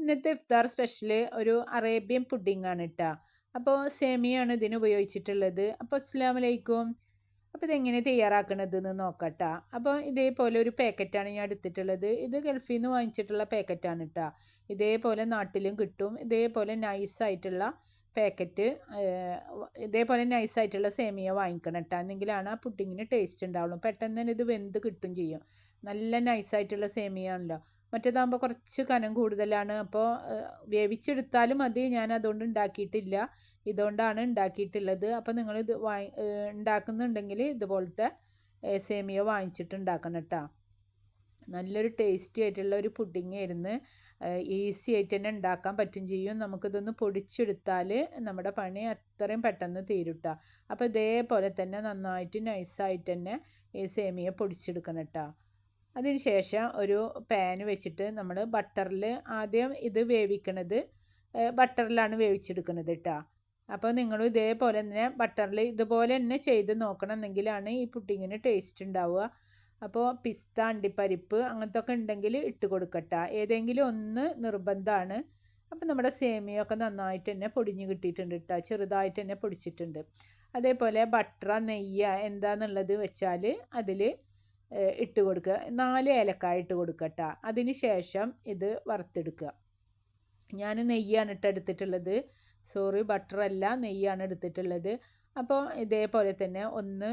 ഇന്നത്തെ ഇഫ്താർ സ്പെഷ്യൽ ഒരു Arabian pudding ആണ് കേട്ടോ. അപ്പോൾ സേമിയാണ് ഇതിന് ഉപയോഗിച്ചിട്ടുള്ളത്. അപ്പോൾ അസ്സലാമു അലൈക്കും. അപ്പോൾ ഇതെങ്ങനെ തയ്യാറാക്കണതെന്ന് നോക്കട്ടാ. അപ്പോൾ ഇതേപോലെ ഒരു പാക്കറ്റാണ് ഞാൻ എടുത്തിട്ടുള്ളത്. ഇത് ഗൾഫിൽ നിന്ന് വാങ്ങിച്ചിട്ടുള്ള പാക്കറ്റാണ് കേട്ടോ. ഇതേപോലെ നാട്ടിലും കിട്ടും. ഇതേപോലെ നൈസായിട്ടുള്ള പാക്കറ്റ്, ഇതേപോലെ നൈസായിട്ടുള്ള സേമിയ വാങ്ങിക്കണം കേട്ടോ. എന്നെങ്കിലാണ് ആ പുഡിങ്ങിന് ടേസ്റ്റ് ഉണ്ടാവുള്ളൂ. പെട്ടെന്ന് തന്നെ ഇത് വെന്ത് കിട്ടും ചെയ്യും. നല്ല നൈസായിട്ടുള്ള സേമിയ ആണല്ലോ. മറ്റേതാകുമ്പോൾ കുറച്ച് കനം കൂടുതലാണ്. അപ്പോൾ വേവിച്ചെടുത്താലും മതി. ഞാൻ അതുകൊണ്ട് ഉണ്ടാക്കിയിട്ടില്ല. ഇതുകൊണ്ടാണ് ഉണ്ടാക്കിയിട്ടുള്ളത്. അപ്പോൾ നിങ്ങളിത് ഉണ്ടാക്കുന്നുണ്ടെങ്കിൽ ഇതുപോലത്തെ സേമിയ വാങ്ങിച്ചിട്ട് ഉണ്ടാക്കണം കേട്ടോ. നല്ലൊരു ടേസ്റ്റി ആയിട്ടുള്ള ഒരു പുഡിംഗ് ആയിരുന്നു. ഈസി ആയിട്ട് തന്നെ ഉണ്ടാക്കാൻ പറ്റും ചെയ്യും. നമുക്കിതൊന്ന് പൊടിച്ചെടുത്താൽ നമ്മുടെ പണി അത്രയും പെട്ടെന്ന് തീരും കേട്ടോ. അപ്പോൾ ഇതേപോലെ തന്നെ നന്നായിട്ട് നൈസായിട്ട് തന്നെ ഈ സേമിയ പൊടിച്ചെടുക്കണം കേട്ടോ. അതിന് ശേഷം ഒരു പാൻ വെച്ചിട്ട് നമ്മൾ ബട്ടറിൽ ആദ്യം ഇത് വേവിക്കണത് ബട്ടറിലാണ് വേവിച്ചെടുക്കുന്നത് കേട്ടോ. അപ്പോൾ നിങ്ങളും ഇതേപോലെ തന്നെ ബട്ടറിൽ ഇതുപോലെ തന്നെ ചെയ്ത് നോക്കണം. എന്നെങ്കിലാണ് ഈ പുഡിങ്ങിന് ടേസ്റ്റ് ഉണ്ടാവുക. അപ്പോൾ പിസ്ത, അണ്ടിപ്പരിപ്പ് അങ്ങനത്തെ ഒക്കെ ഉണ്ടെങ്കിൽ ഇട്ട് കൊടുക്കട്ടെ. ഏതെങ്കിലും ഒന്ന് നിർബന്ധമാണ്. അപ്പോൾ നമ്മുടെ സേമിയൊക്കെ നന്നായിട്ട് തന്നെ പൊടിഞ്ഞ് കിട്ടിയിട്ടുണ്ട് കേട്ടോ. ചെറുതായിട്ട് തന്നെ പൊടിച്ചിട്ടുണ്ട്. അതേപോലെ ബട്ടർ, നെയ്യ് എന്താണെന്നുള്ളത് വെച്ചാൽ അതിൽ ഇട്ട് കൊടുക്കുക. 4 ഏലക്കായ ഇട്ട് കൊടുക്കട്ടെ. അതിന് ശേഷം ഇത് വറുത്തെടുക്കുക. ഞാൻ നെയ്യാണ് എടുത്തിട്ടുള്ളത്. സോറി, ബട്ടറല്ല, നെയ്യാണ് എടുത്തിട്ടുള്ളത്. അപ്പോൾ ഇതേപോലെ തന്നെ ഒന്ന്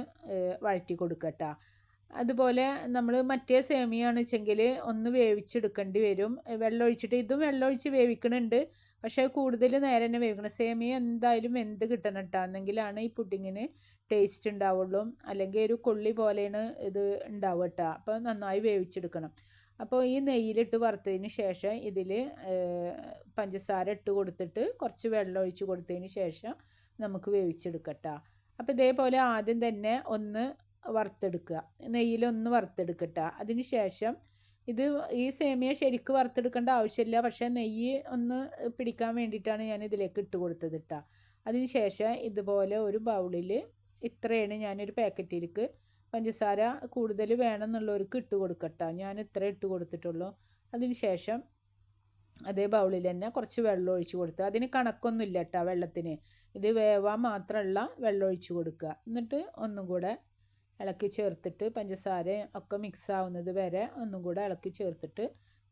വഴറ്റി കൊടുക്കട്ടെ. അതുപോലെ നമ്മൾ മറ്റേ സേമിയാണെന്ന് വെച്ചെങ്കിൽ ഒന്ന് വേവിച്ചെടുക്കേണ്ടി വരും. വെള്ളമൊഴിച്ചിട്ട് ഇതും വെള്ളമൊഴിച്ച് വേവിക്കണുണ്ട്. പക്ഷേ കൂടുതൽ നേരം തന്നെ വേവിക്കണം. സേമിയ എന്തായാലും വെന്ത് കിട്ടണം കേട്ടോ. എന്നെങ്കിലാണ് ഈ പുഡിങ്ങിന് ടേസ്റ്റ് ഉണ്ടാവുള്ളൂ. അല്ലെങ്കിൽ ഒരു കൊള്ളി പോലെയാണ് ഇത് ഉണ്ടാവുക കേട്ടോ. അപ്പോൾ നന്നായി വേവിച്ചെടുക്കണം. അപ്പോൾ ഈ നെയ്യിലിട്ട് വറുത്തതിന് ശേഷം ഇതിൽ പഞ്ചസാര ഇട്ട് കൊടുത്തിട്ട് കുറച്ച് വെള്ളം ഒഴിച്ച് കൊടുത്തതിന് ശേഷം നമുക്ക് വേവിച്ചെടുക്കട്ടോ. അപ്പോൾ ഇതേപോലെ ആദ്യം തന്നെ ഒന്ന് വറുത്തെടുക്കുക. നെയ്യിലൊന്ന് വറുത്തെടുക്കട്ടോ. അതിന് ശേഷം ഇത് ഈ സേമിയ ശരിക്ക് വറുത്തെടുക്കേണ്ട ആവശ്യമില്ല. പക്ഷേ നെയ്യ് ഒന്ന് പിടിക്കാൻ വേണ്ടിയിട്ടാണ് ഞാൻ ഇതിലേക്ക് ഇട്ട് കൊടുത്തത് കേട്ടോ. അതിന് ശേഷം ഇതുപോലെ ഒരു ബൗളിൽ ഇത്രയാണ് ഞാനൊരു പാക്കറ്റിലേക്ക് പഞ്ചസാര കൂടുതൽ വേണമെന്നുള്ളവർക്ക് ഇട്ട് കൊടുക്കട്ടോ. ഞാൻ ഇത്ര ഇട്ട് കൊടുത്തിട്ടുള്ളൂ. അതിന് ശേഷം അതേ ബൗളിൽ തന്നെ കുറച്ച് വെള്ളം ഒഴിച്ച് കൊടുക്കുക. അതിന് കണക്കൊന്നുമില്ല കേട്ടോ വെള്ളത്തിന്. ഇത് വേവാൻ മാത്രമുള്ള വെള്ളം ഒഴിച്ച് കൊടുക്കുക. എന്നിട്ട് ഒന്നും കൂടെ ഇളക്കി ചേർത്തിട്ട് പഞ്ചസാര ഒക്കെ മിക്സ് ആവുന്നത് വരെ ഒന്നും കൂടെ ഇളക്കി ചേർത്തിട്ട്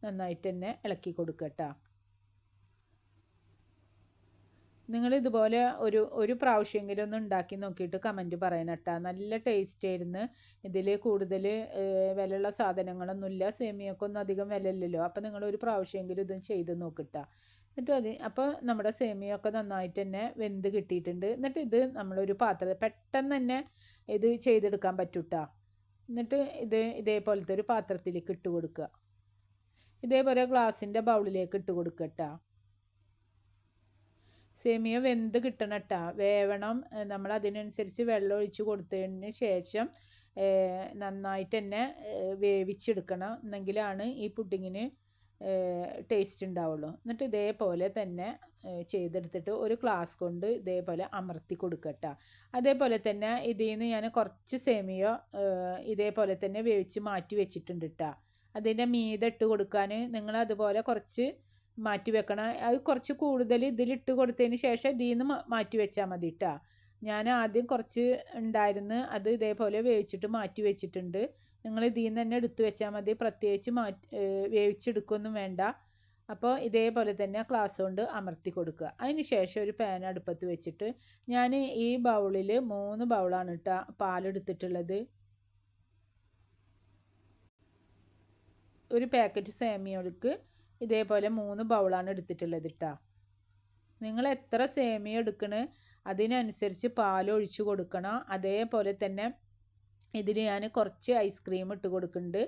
നന്നായിട്ട് തന്നെ ഇളക്കി കൊടുക്കുക കേട്ടോ. നിങ്ങൾ ഇതുപോലെ ഒരു പ്രാവശ്യമെങ്കിലും ഒന്ന് ഉണ്ടാക്കി നോക്കിയിട്ട് കമൻറ്റ് പറയണം കേട്ടോ. നല്ല ടേസ്റ്റ് ആയിരുന്നു. ഇതിൽ കൂടുതൽ വിലയുള്ള സാധനങ്ങളൊന്നുമില്ല. സേമിയക്കൊന്നും അധികം വിലയില്ലല്ലോ. അപ്പോൾ നിങ്ങൾ ഒരു പ്രാവശ്യമെങ്കിലും ഇത് ചെയ്ത് നോക്കിട്ടാ. എന്നിട്ട് അപ്പോൾ നമ്മുടെ സേമിയൊക്കെ നന്നായിട്ട് തന്നെ വെന്ത് കിട്ടിയിട്ടുണ്ട്. എന്നിട്ട് ഇത് നമ്മളൊരു പാത്രത്തിൽ പെട്ടെന്ന് തന്നെ ഇത് ചെയ്തെടുക്കാൻ പറ്റൂട്ടാ. എന്നിട്ട് ഇതേപോലത്തെ ഒരു പാത്രത്തിലേക്ക് ഇട്ട് കൊടുക്കുക. ഇതേപോലെ ഗ്ലാസിൻ്റെ ബൗളിലേക്ക് ഇട്ട് കൊടുക്കുക കേട്ടോ. സേമിയ വെന്ത് കിട്ടണം കേട്ടോ. വേവണം. നമ്മൾ അതിനനുസരിച്ച് വെള്ളം ഒഴിച്ച് കൊടുത്തതിന് ശേഷം നന്നായിട്ട് തന്നെ വേവിച്ചെടുക്കണം. എന്നെങ്കിലാണ് ഈ പുഡിങ്ങിന് ടേസ്റ്റ് ഉണ്ടാവുള്ളൂ. എന്നിട്ട് ഇതേപോലെ തന്നെ ചെയ്തെടുത്തിട്ട് ഒരു ഗ്ലാസ് കൊണ്ട് ഇതേപോലെ അമർത്തി കൊടുക്കട്ടോ. അതേപോലെ തന്നെ ഇതിൽ നിന്ന് ഞാൻ കുറച്ച് സേമിയ ഇതേപോലെ തന്നെ വേവിച്ച് മാറ്റി വെച്ചിട്ടുണ്ട് കേട്ടോ. അതിൻ്റെ മീതെ ഇട്ട് കൊടുക്കാൻ നിങ്ങൾ അതുപോലെ കുറച്ച് മാറ്റി വെക്കണം. അത് കുറച്ച് കൂടുതൽ ഇതിലിട്ട് കൊടുത്തതിന് ശേഷം ഇതിൽ നിന്ന് മാറ്റി വെച്ചാൽ മതി കേട്ടോ. ഞാൻ ആദ്യം കുറച്ച് ഉണ്ടായിരുന്നു, അത് ഇതേപോലെ വേവിച്ചിട്ട് മാറ്റി വെച്ചിട്ടുണ്ട്. നിങ്ങൾ ഇതിൽ നിന്ന് തന്നെ എടുത്ത് വെച്ചാൽ മതി. പ്രത്യേകിച്ച് വേവിച്ചെടുക്കൊന്നും വേണ്ട. അപ്പോൾ ഇതേപോലെ തന്നെ ഗ്ലാസ് കൊണ്ട് അമർത്തി കൊടുക്കുക. അതിന് ശേഷം ഒരു പാൻ അടുപ്പത്ത് വെച്ചിട്ട് ഞാൻ ഈ ബൗളിൽ 3 ബൗളാണ് കേട്ടോ പാലെടുത്തിട്ടുള്ളത്. ഒരു പാക്കറ്റ് സേമിയക്ക് ഇതേപോലെ 3 ബൗളാണ് എടുത്തിട്ടുള്ളത് കേട്ടോ. നിങ്ങൾ എത്ര സേമിയ എടുക്കണ് അതിനനുസരിച്ച് പാൽ ഒഴിച്ച് കൊടുക്കണം. അതേപോലെ തന്നെ ഇതിന് ഞാൻ കുറച്ച് ഐസ്ക്രീം ഇട്ട് കൊടുക്കുന്നുണ്ട്.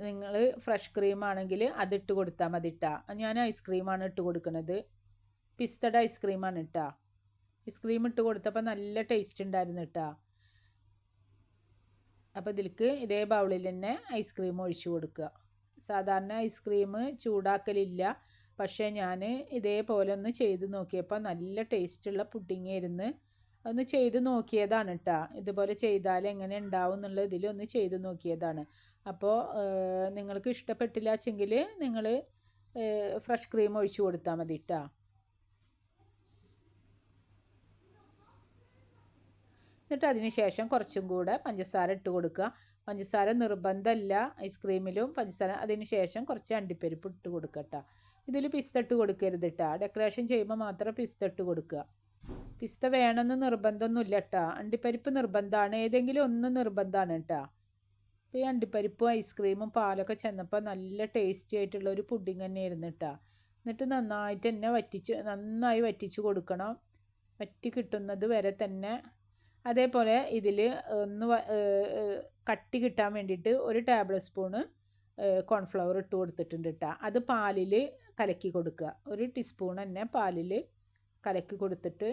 നിങ്ങൾ ഫ്രഷ് ക്രീം ആണെങ്കിൽ അതിട്ട് കൊടുത്താൽ മതി കേട്ടോ. ഞാൻ ഐസ്ക്രീമാണ് ഇട്ട് കൊടുക്കുന്നത്. പിസ്തയുടെ ഐസ്ക്രീമാണ് കേട്ടോ. ഐസ്ക്രീം ഇട്ട് കൊടുത്തപ്പോൾ നല്ല ടേസ്റ്റ് ഉണ്ടായിരുന്നു കേട്ടോ. അപ്പോൾ ഇതിലേക്ക് ഇതേ ബൗളിൽ തന്നെ ഐസ്ക്രീം ഒഴിച്ച് കൊടുക്കുക. സാധാരണ ഐസ്ക്രീം ചൂടാക്കലില്ല. പക്ഷേ ഞാൻ ഇതേപോലെ ഒന്ന് ചെയ്ത് നോക്കിയപ്പോൾ നല്ല ടേസ്റ്റുള്ള പുഡിംഗ് ആയിരുന്നു. ഒന്ന് ചെയ്ത് നോക്കിയതാണ് കേട്ടോ. ഇതുപോലെ ചെയ്താൽ എങ്ങനെ ഉണ്ടാവും എന്നുള്ള ഇതിലൊന്ന് ചെയ്ത് നോക്കിയതാണ്. അപ്പോൾ നിങ്ങൾക്ക് ഇഷ്ടപ്പെട്ടില്ല വെച്ചെങ്കിൽ നിങ്ങൾ ഫ്രഷ് ക്രീം ഒഴിച്ച് കൊടുത്താൽ മതി കേട്ടോ. എന്നിട്ട് അതിന് ശേഷം കുറച്ചും കൂടെ പഞ്ചസാര ഇട്ട് കൊടുക്കുക. പഞ്ചസാര നിർബന്ധമല്ല ഐസ്ക്രീമിലും പഞ്ചസാര. അതിന് ശേഷം കുറച്ച് അണ്ടിപ്പരിപ്പ് ഇട്ട് കൊടുക്കുക കേട്ടോ. ഇതിൽ പിസ്ത ഇട്ട് കൊടുക്കരുത് കേട്ടോ. ഡെക്കറേഷൻ ചെയ്യുമ്പോൾ മാത്രം പിസ്ത ഇട്ട് കൊടുക്കുക. പിസ്ത വേണമെന്ന് നിർബന്ധമൊന്നുമില്ല കേട്ടോ. അണ്ടിപ്പരിപ്പ് നിർബന്ധമാണ്, ഏതെങ്കിലും ഒന്ന് നിർബന്ധമാണ് കേട്ടോ. അപ്പോൾ ഈ അണ്ടിപ്പരിപ്പും ഐസ്ക്രീമും പാലൊക്കെ ചെന്നപ്പോൾ നല്ല ടേസ്റ്റി ആയിട്ടുള്ള ഒരു പുഡിങ് തന്നെയായിരുന്നു കേട്ടോ. എന്നിട്ട് നന്നായിട്ട് തന്നെ നന്നായി വറ്റിച്ച് കൊടുക്കണം, വറ്റി കിട്ടുന്നത് വരെ തന്നെ. അതേപോലെ ഇതിൽ ഒന്ന് കട്ടി കിട്ടാൻ വേണ്ടിയിട്ട് 1 ടേബിൾ സ്പൂണ് കോൺഫ്ലവർ ഇട്ട് കൊടുത്തിട്ടുണ്ട് കേട്ടോ. അത് പാലിൽ കലക്കി കൊടുക്കുക. 1 ടീസ്പൂൺ തന്നെ പാലിൽ കലക്കി കൊടുത്തിട്ട്,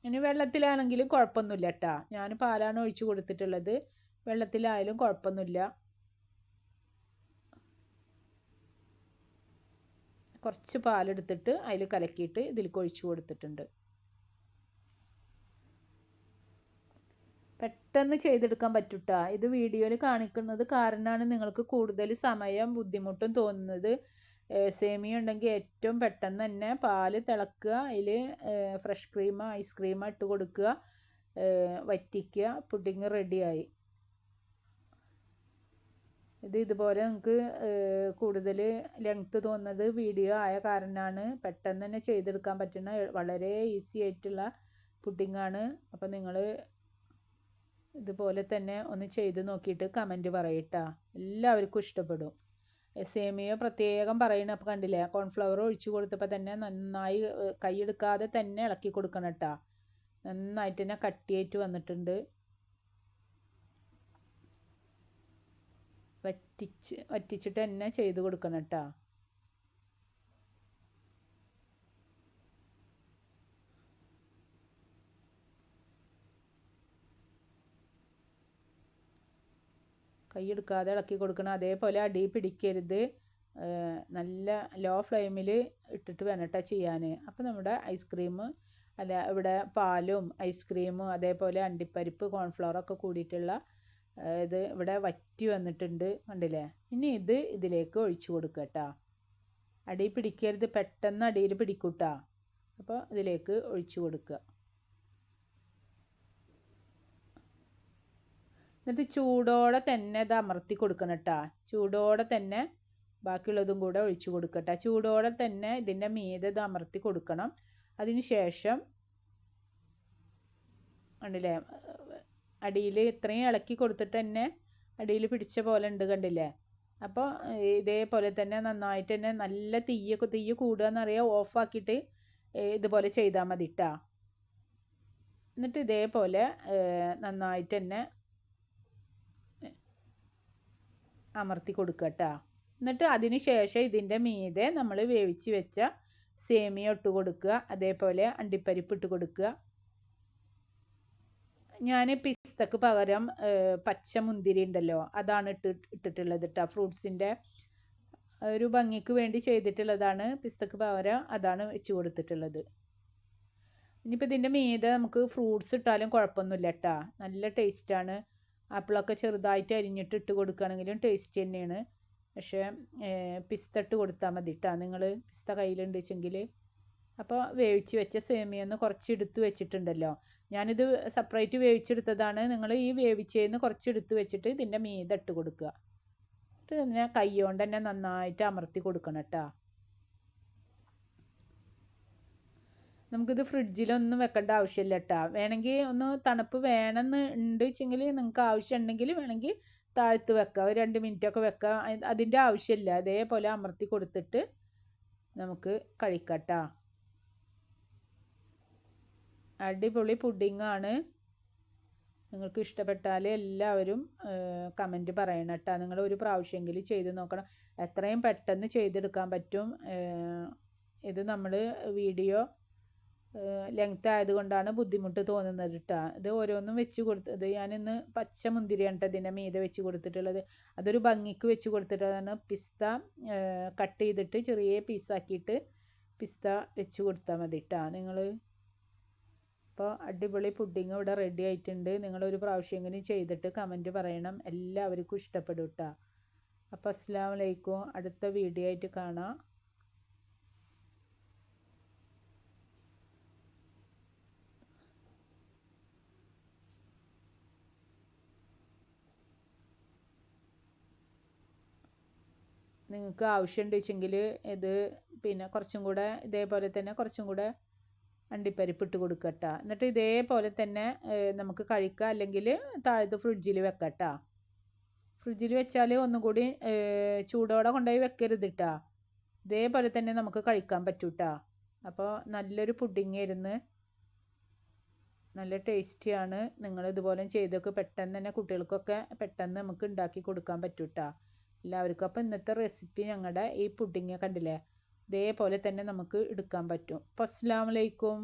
ഇനി വെള്ളത്തിലാണെങ്കിലും കുഴപ്പമൊന്നുമില്ല കേട്ടോ. ഞാൻ പാലാണ് ഒഴിച്ച് കൊടുത്തിട്ടുള്ളത്, വെള്ളത്തിലായാലും കുഴപ്പമൊന്നുമില്ല. കുറച്ച് പാലെടുത്തിട്ട് അതിൽ കലക്കിയിട്ട് ഇതിലേക്ക് ഒഴിച്ച് കൊടുത്തിട്ടുണ്ട്. പെട്ടെന്ന് ചെയ്തെടുക്കാൻ പറ്റൂട്ടാ. ഇത് വീഡിയോയിൽ കാണിക്കുന്നത് കാരണമാണ് നിങ്ങൾക്ക് കൂടുതൽ സമയം ബുദ്ധിമുട്ടും തോന്നുന്നത്. സേമിയ ഉണ്ടെങ്കിൽ ഏറ്റവും പെട്ടെന്ന് തന്നെ പാല് തിളക്കുക, അതിൽ ഫ്രഷ് ക്രീം ഐസ്ക്രീം ഇട്ട് കൊടുക്കുക, വറ്റിക്കുക, പുഡിങ് റെഡിയായി. ഇതുപോലെ നിങ്ങൾക്ക് കൂടുതൽ ലെങ്ത്ത് തോന്നുന്നത് വീഡിയോ ആയ കാരണമാണ്. പെട്ടെന്ന് തന്നെ ചെയ്തെടുക്കാൻ പറ്റുന്ന വളരെ ഈസി ആയിട്ടുള്ള പുഡിങ്ങാണ്. അപ്പോൾ നിങ്ങൾ ഇതുപോലെ തന്നെ ഒന്ന് ചെയ്ത് നോക്കിയിട്ട് കമൻറ്റ് പറയട്ടാ. എല്ലാവർക്കും ഇഷ്ടപ്പെടും. സേമിയ പ്രത്യേകം പറയണ അപ്പോൾ കണ്ടില്ലേ, കോൺഫ്ലവർ ഒഴിച്ച് കൊടുത്തപ്പോൾ തന്നെ നന്നായി കൈയെടുക്കാതെ തന്നെ ഇളക്കി കൊടുക്കണം കേട്ടോ. നന്നായിട്ട് തന്നെ കട്ടിയായിട്ട് വന്നിട്ടുണ്ട്. വറ്റിച്ചിട്ട് തന്നെ ചെയ്ത് കൊടുക്കണം കേട്ടോ. കൈയെടുക്കാതെ ഇളക്കി കൊടുക്കണം. അതേപോലെ അടി പിടിക്കരുത്. നല്ല ലോ ഫ്ലെയിമിൽ ഇട്ടിട്ട് വേണം കേട്ടോ ചെയ്യാൻ. അപ്പോൾ നമ്മുടെ ഐസ്ക്രീം ഇവിടെ പാലും ഐസ്ക്രീമും അതേപോലെ അണ്ടിപ്പരിപ്പ് കോൺഫ്ലവറൊക്കെ കൂടിയിട്ടുള്ള ഇത് ഇവിടെ വറ്റി വന്നിട്ടുണ്ട്, കണ്ടില്ലേ. ഇനി ഇതിലേക്ക് ഒഴിച്ച് കൊടുക്കുക കേട്ടോ. അടി പിടിക്കരുത്, പെട്ടെന്ന് അടിയിൽ പിടിക്കൂട്ടാ. അപ്പോൾ ഇതിലേക്ക് ഒഴിച്ച് കൊടുക്കുക. എന്നിട്ട് ചൂടോടെ തന്നെ ഇത് അമർത്തി കൊടുക്കണം കേട്ടോ. ചൂടോടെ തന്നെ ബാക്കിയുള്ളതും കൂടെ ഒഴിച്ച് കൊടുക്കട്ടെ. ചൂടോടെ തന്നെ ഇതിൻ്റെ മീതെ ഇത് അമർത്തി കൊടുക്കണം. അതിന് ശേഷം കണ്ടില്ലേ, അടിയിൽ ഇത്രയും ഇളക്കി കൊടുത്തിട്ട് തന്നെ അടിയിൽ പിടിച്ച പോലെ ഉണ്ട്, കണ്ടില്ലേ. അപ്പോൾ ഇതേപോലെ തന്നെ നന്നായിട്ട് തന്നെ നല്ല തീയ് കൂടുക എന്നറിയാം, ഓഫാക്കിയിട്ട് ഇതുപോലെ ചെയ്താൽ മതി കേട്ടോ. എന്നിട്ട് ഇതേപോലെ നന്നായിട്ട് തന്നെ അമർത്തി കൊടുക്കുക കേട്ടോ. എന്നിട്ട് അതിന് ശേഷം ഇതിൻ്റെ മീതെ നമ്മൾ വേവിച്ച് വെച്ച സേമിയ ഇട്ട് കൊടുക്കുക, അതേപോലെ അണ്ടിപ്പരിപ്പ് ഇട്ട് കൊടുക്കുക. ഞാൻ പിസ്തക്ക് പകരം പച്ച മുന്തിരി ഉണ്ടല്ലോ, അതാണ് ഇട്ടിട്ടുള്ളത് കേട്ടോ. ഫ്രൂട്ട്സിൻ്റെ ഒരു ഭംഗിക്ക് വേണ്ടി ചെയ്തിട്ടുള്ളതാണ്. പിസ്തക്ക് പകരം അതാണ് വെച്ച് കൊടുത്തിട്ടുള്ളത്. ഇനിയിപ്പോൾ ഇതിൻ്റെ മീതെ നമുക്ക് ഫ്രൂട്ട്സ് ഇട്ടാലും കുഴപ്പമൊന്നുമില്ല കേട്ടോ, നല്ല ടേസ്റ്റാണ്. ആപ്പിളൊക്കെ ചെറുതായിട്ട് അരിഞ്ഞിട്ട് ഇട്ട് കൊടുക്കുകയാണെങ്കിലും ടേസ്റ്റ് തന്നെയാണ്. പക്ഷേ പിസ്ത ഇട്ട് കൊടുത്താൽ മതി കേട്ടോ നിങ്ങൾ, പിസ്ത കയ്യിലുണ്ട് വെച്ചെങ്കിൽ. അപ്പോൾ വേവിച്ച് വെച്ച സേമിയെന്ന് കുറച്ച് എടുത്ത് വെച്ചിട്ടുണ്ടല്ലോ, ഞാനിത് സെപ്പറേറ്റ് വേവിച്ചെടുത്തതാണ്. നിങ്ങൾ ഈ വേവിച്ചതിന് കുറച്ച് എടുത്ത് വെച്ചിട്ട് ഇതിൻ്റെ മീതെ ഇട്ട് കൊടുക്കുക. എന്നിട്ട് ഇതിനെ കൈ കൊണ്ട് തന്നെ നന്നായിട്ട് അമർത്തി കൊടുക്കണം കേട്ടോ. നമുക്കിത് ഫ്രിഡ്ജിലൊന്നും വെക്കേണ്ട ആവശ്യമില്ല കേട്ടോ. വേണമെങ്കിൽ ഒന്ന് തണുപ്പ് വേണമെന്ന് ഉണ്ട് വെച്ചെങ്കിൽ നിങ്ങൾക്ക് ആവശ്യമുണ്ടെങ്കിൽ വേണമെങ്കിൽ താഴ്ത്ത് വെക്കുക, ഒരു 2 മിനിറ്റൊക്കെ വെക്കുക. അതിൻ്റെ ആവശ്യമില്ല. അതേപോലെ അമർത്തി കൊടുത്തിട്ട് നമുക്ക് കഴിക്കാം കേട്ടോ. അടിപൊളി പുഡിങ്ങാണ്. നിങ്ങൾക്ക് ഇഷ്ടപ്പെട്ടാൽ എല്ലാവരും കമൻറ്റ് പറയണം കേട്ടോ. നിങ്ങൾ ഒരു പ്രാവശ്യമെങ്കിലും ചെയ്ത് നോക്കണം. എത്രയും പെട്ടെന്ന് ചെയ്തെടുക്കാൻ പറ്റും. ഇത് നമ്മൾ വീഡിയോ ലെങ്ത് ആയതുകൊണ്ടാണ് ബുദ്ധിമുട്ട് തോന്നുന്നത് കേട്ടോ. ഇത് ഓരോന്നും വെച്ച് കൊടുത്തത് ഞാനിന്ന് പച്ച മുന്തിരിയാണ് കേട്ടോ ഇതിൻ്റെ മീതെ വെച്ച് കൊടുത്തിട്ടുള്ളത്. അതൊരു ഭംഗിക്ക് വെച്ച് കൊടുത്തിട്ടാണ്. പിസ്ത കട്ട് ചെയ്തിട്ട് ചെറിയ പീസാക്കിയിട്ട് പിസ്ത വെച്ച് കൊടുത്താൽ മതി കേട്ടോ നിങ്ങൾ. അപ്പോൾ അടിപൊളി പുഡിങ് ഇവിടെ റെഡി ആയിട്ടുണ്ട്. നിങ്ങളൊരു പ്രാവശ്യമെങ്കിലും ചെയ്തിട്ട് കമൻറ്റ് പറയണം. എല്ലാവർക്കും ഇഷ്ടപ്പെടും കേട്ടോ. അപ്പോൾ അസ്സലാമു അലൈക്കും. അടുത്ത വീഡിയോ ആയിട്ട് കാണാം. നിങ്ങൾക്ക് ആവശ്യമുണ്ട് വെച്ചെങ്കിൽ ഇത് പിന്നെ കുറച്ചും കൂടെ ഇതേപോലെ തന്നെ കുറച്ചും കൂടെ അണ്ടിപ്പരിപ്പ് ഇട്ട് കൊടുക്കട്ടോ. എന്നിട്ട് ഇതേപോലെ തന്നെ നമുക്ക് കഴിക്കാം, അല്ലെങ്കിൽ താഴത്ത് ഫ്രിഡ്ജിൽ വെക്കട്ടോ. ഫ്രിഡ്ജിൽ വെച്ചാൽ ഒന്നും കൂടി ചൂടോടെ കൊണ്ടുപോയി വെക്കരുത് കേട്ടോ. ഇതേപോലെ തന്നെ നമുക്ക് കഴിക്കാൻ പറ്റൂട്ടോ. അപ്പോൾ നല്ലൊരു പുഡിങ് ആയിരുന്നു, നല്ല ടേസ്റ്റിയാണ്. നിങ്ങൾ ഇതുപോലെ ചെയ്തൊക്കെ പെട്ടെന്ന് തന്നെ കുട്ടികൾക്കൊക്കെ പെട്ടെന്ന് നമുക്ക് ഉണ്ടാക്കി കൊടുക്കാൻ പറ്റൂട്ടോ എല്ലാവർക്കും. അപ്പോൾ ഇന്നത്തെ റെസിപ്പി ഞങ്ങളുടെ ഈ പുഡിങ് കണ്ടില്ലേ, ഇതേപോലെ തന്നെ നമുക്ക് എടുക്കാൻ പറ്റും. അപ്പോൾ അസ്സലാമു അലൈക്കും.